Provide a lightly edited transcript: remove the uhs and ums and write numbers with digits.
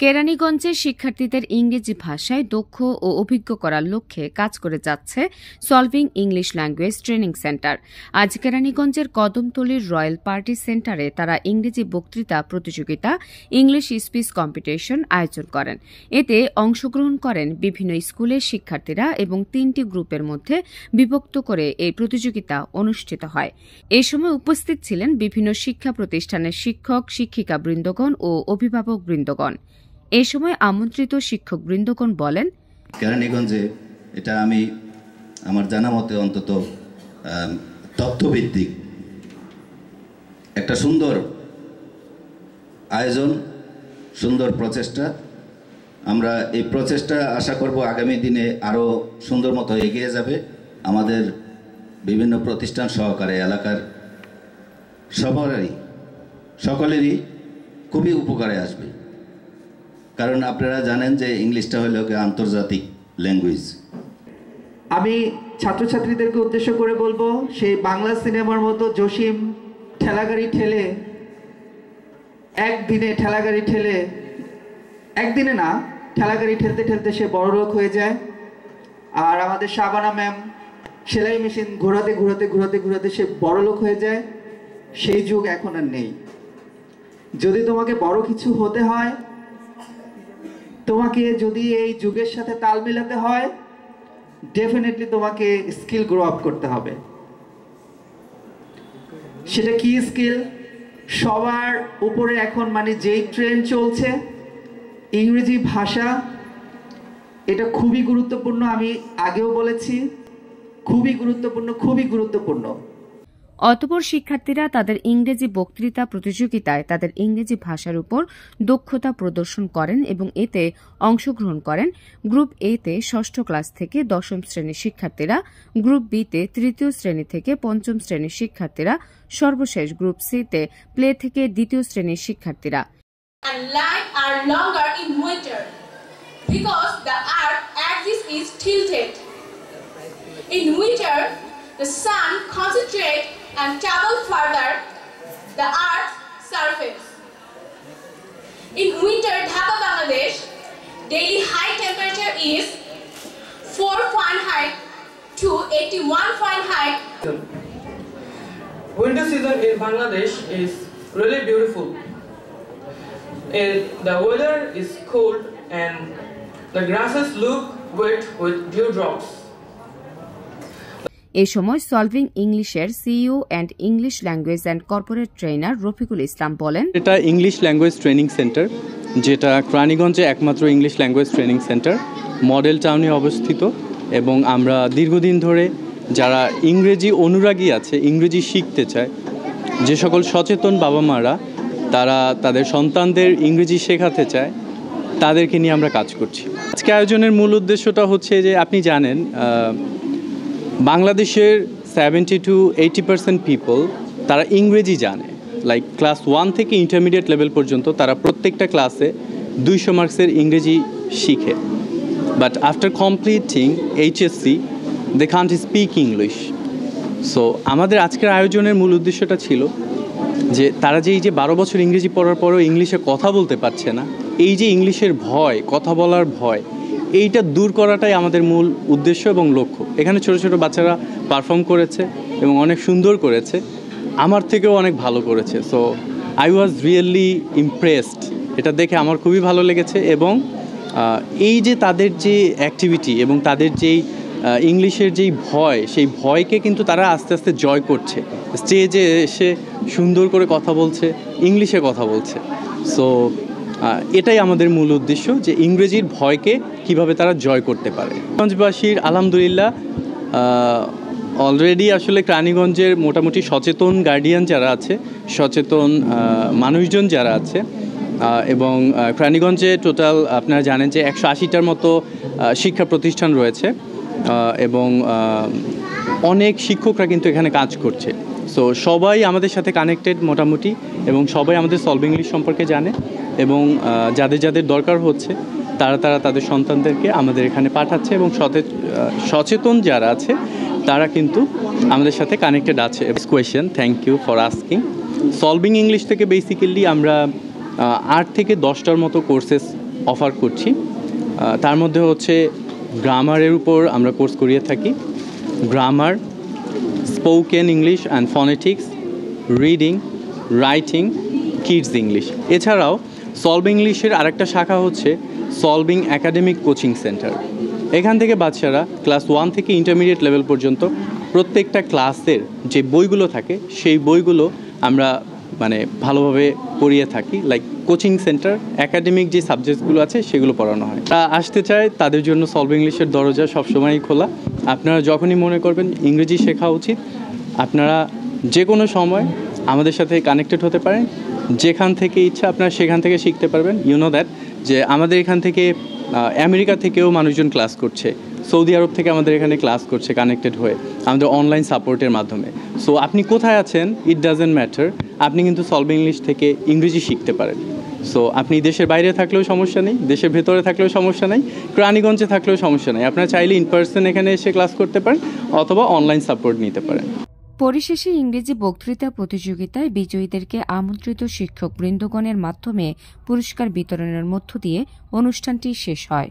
কেরানীগঞ্জের শিক্ষার্থীদের ইংরেজি ভাষায় দক্ষ ও অভিজ্ঞ করার লক্ষ্যে কাজ করে যাচ্ছে solving English language training centre. আজ কেরানীগঞ্জের কদমতলীর রয়্যাল পার্টি সেন্টারে তারা ইংরেজি বক্তৃতা প্রতিযোগিতা ইংলিশ স্পিচ কম্পিটিশন আয়োজন করেন। এতে অংশগ্রহণ করেন বিভিন্ন স্কুলের শিক্ষার্থীরা এবং 3টি গ্রুপের মধ্যে বিভক্ত করে এই প্রতিযোগিতা অনুষ্ঠিত হয়। এ সময় উপস্থিত ছিলেন বিভিন্ন শিক্ষা প্রতিষ্ঠানের শিক্ষক, শিক্ষিকা বৃন্দগণ ও অভিভাবক বৃন্দগণ। এ সময় আমন্ত্রিত শিক্ষক বৃন্দগণ বলেন, কেরানীগঞ্জে এটা আমি আমার জানা মতে অন্তত তথ্যভিত্তিক একটা সুন্দর আয়োজন, সুন্দর প্রচেষ্টা। আমরা এই প্রচেষ্টা আশা করব আগামী দিনে আরও সুন্দর মতো এগিয়ে যাবে। আমাদের বিভিন্ন প্রতিষ্ঠান সহকারে এলাকার সকলেরই খুবই উপকারে আসবে। কারণ আপনারা জানেন যে ইংলিশটা হলো আন্তর্জাতিক ল্যাঙ্গুয়েজ। আমি ছাত্রছাত্রীদেরকে উদ্দেশ্য করে বলবো, সেই বাংলা সিনেমার মতো জসিম ঠেলাগাড়ি ঠেলে একদিনে না ঠেলাগাড়ি ঠেলতে ঠেলতে সে বড়লোক হয়ে যায়। আর আমাদের শাবানা ম্যাম সেলাই মেশিন ঘোরাতে ঘোরাতে ঘোরাতে ঘোরাতে সে বড়লোক হয়ে যায়। সেই যুগ এখন আর নেই। যদি তোমাকে বড় কিছু হতে হয়, তোমাকে যদি এই যুগের সাথে তাল মেলাতে হয়, ডেফিনেটলি তোমাকে স্কিল গ্রো আপ করতে হবে। সেটা কি স্কিল? সবার উপরে এখন যেই ট্রেন্ড চলছে ইংরেজি ভাষা, এটা খুবই গুরুত্বপূর্ণ। আমি আগেও বলেছি, খুবই গুরুত্বপূর্ণ। অতঃপর শিক্ষার্থীরা তাদের ইংরেজি বক্তৃতা প্রতিযোগিতায় তাদের ইংরেজি ভাষার উপর দক্ষতা প্রদর্শন করেন এবং এতে অংশগ্রহণ করেন গ্রুপ এতে 6ষ্ঠ ক্লাস থেকে 10ম শ্রেণীর শিক্ষার্থীরা, গ্রুপ বিতে 3য় শ্রেণী থেকে 5ম শ্রেণীর শিক্ষার্থীরা, সর্বশেষ গ্রুপ সিতে প্লে থেকে 2য় শ্রেণীর শিক্ষার্থীরা। The sun concentrates and travel further the Earth's surface. In winter, Dhaka, Bangladesh, daily high temperature is 4 Fahrenheit to 81 Fahrenheit. Winter season in Bangladesh is really beautiful. The weather is cold and the grasses look wet with dewdrops. এ সময় solving ইংলিশের CEO and English language and corporate trainer Rafiqul Islam বলেন, এটা English language training centre, যেটা কেরানীগঞ্জে একমাত্র English language training centre, model টাউনে অবস্থিত। এবং আমরা দীর্ঘদিন ধরে যারা ইংরেজি অনুরাগী আছে, ইংরেজি শিখতে চায়, যে সকল সচেতন বাবা মারা তারা তাদের সন্তানদের ইংরেজি শেখাতে চায়, তাদেরকে নিয়ে আমরা কাজ করছি। আজকে আয়োজনের মূল উদ্দেশ্যটা হচ্ছে যে আপনি জানেন বাংলাদেশের 70 to 80% পিপল তারা ইংরেজি জানে। লাইক ক্লাস 1 থেকে ইন্টারমিডিয়েট লেভেল পর্যন্ত তারা প্রত্যেকটা ক্লাসে 200 মার্কসের ইংরেজি শিখে। But after completing HSC they can't speak English. So আমাদের আজকের আয়োজনের মূল উদ্দেশ্যটা ছিল যে তারা যে এই যে 12 বছর ইংরেজি পড়ার পরেও ইংলিশে কথা বলতে পারছে না, এই যে ইংলিশের ভয়, কথা বলার ভয়, এইটা দূর করাটাই আমাদের মূল উদ্দেশ্য এবং লক্ষ্য। এখানে ছোট ছোট বাচ্চারা পারফর্ম করেছে এবং অনেক সুন্দর করেছে, আমার থেকেও অনেক ভালো করেছে। So I was really impressed. এটা দেখে আমার খুবই ভালো লেগেছে। এবং এই যে তাদের যে অ্যাক্টিভিটি এবং তাদের যেই ইংলিশের যেই ভয়, সেই ভয়কে কিন্তু তারা আস্তে আস্তে জয় করছে। স্টেজে এসে সুন্দর করে কথা বলছে, ইংলিশে কথা বলছে। সো এটাই আমাদের মূল উদ্দেশ্য, যে ইংরেজির ভয়কে কিভাবে তারা জয় করতে পারে। কেরানীগঞ্জবাসীর আলহামদুলিল্লাহ অলরেডি আসলে কেরানীগঞ্জের মোটামুটি সচেতন গার্ডিয়ান যারা আছে, সচেতন মানুষজন যারা আছে, এবং কেরানীগঞ্জে টোটাল আপনারা জানেন যে 180টার মতো শিক্ষা প্রতিষ্ঠান রয়েছে এবং অনেক শিক্ষকরা কিন্তু এখানে কাজ করছে। সো সবাই আমাদের সাথে কানেক্টেড মোটামুটি, এবং সবাই আমাদের সলভিং ইংলিশ সম্পর্কে জানে, এবং যাদের যাদের দরকার হচ্ছে তারা তাদের সন্তানদেরকে আমাদের এখানে পাঠাচ্ছে, এবং সচেতন যারা আছে তারা কিন্তু আমাদের সাথে কানেক্টেড আছে। Question, thank you for asking. Solving English থেকে বেসিক্যালি আমরা 8 থেকে 10টার মতো কোর্সেস অফার করছি। তার মধ্যে হচ্ছে গ্রামারের উপর আমরা কোর্স করিয়ে থাকি, grammar, spoken English and phonetics, reading, writing, kids English. এছাড়াও সলভ ইংলিশের আরেকটা শাখা হচ্ছে সলভিং একাডেমিক কোচিং সেন্টার। এখান থেকে বাচ্চারা ক্লাস 1 থেকে ইন্টারমিডিয়েট লেভেল পর্যন্ত প্রত্যেকটা ক্লাসের যে বইগুলো থাকে সেই বইগুলো আমরা ভালোভাবে পড়িয়ে থাকি। লাইক কোচিং সেন্টার, একাডেমিক যে সাবজেক্টসগুলো আছে সেগুলো পড়ানো হয়। আসতে চায় তাদের জন্য সলভ ইংলিশের দরজা সবসময়ই খোলা। আপনারা যখনই মনে করবেন ইংরেজি শেখা উচিত, আপনারা যে কোনো সময় আমাদের সাথে কানেক্টেড হতে পারেন। যেখান থেকে ইচ্ছা আপনারা সেখান থেকে শিখতে পারবেন। ইউ নো দ্যাট যে আমাদের এখান থেকে আমেরিকা থেকেও মানুষজন ক্লাস করছে, সৌদি আরব থেকে আমাদের এখানে ক্লাস করছে কানেক্টেড হয়ে আমাদের অনলাইন সাপোর্টের মাধ্যমে। সো আপনি কোথায় আছেন ইট ডাজেন্ট ম্যাটার, আপনি কিন্তু সলভ ইংলিশ থেকে ইংরেজি শিখতে পারেন। সো আপনি দেশের বাইরে থাকলেও সমস্যা নেই, দেশের ভেতরে থাকলেও সমস্যা নেই, রানীগঞ্জে থাকলেও সমস্যা নেই। আপনারা চাইলে ইন পার্সন এখানে এসে ক্লাস করতে পারেন অথবা অনলাইন সাপোর্ট নিতে পারেন। পরিশেষে ইংরেজি বক্তৃতা প্রতিযোগিতায় বিজয়ীদেরকে আমন্ত্রিত শিক্ষক বৃন্দগণের মাধ্যমে পুরস্কার বিতরণের মধ্য দিয়ে অনুষ্ঠানটি শেষ হয়।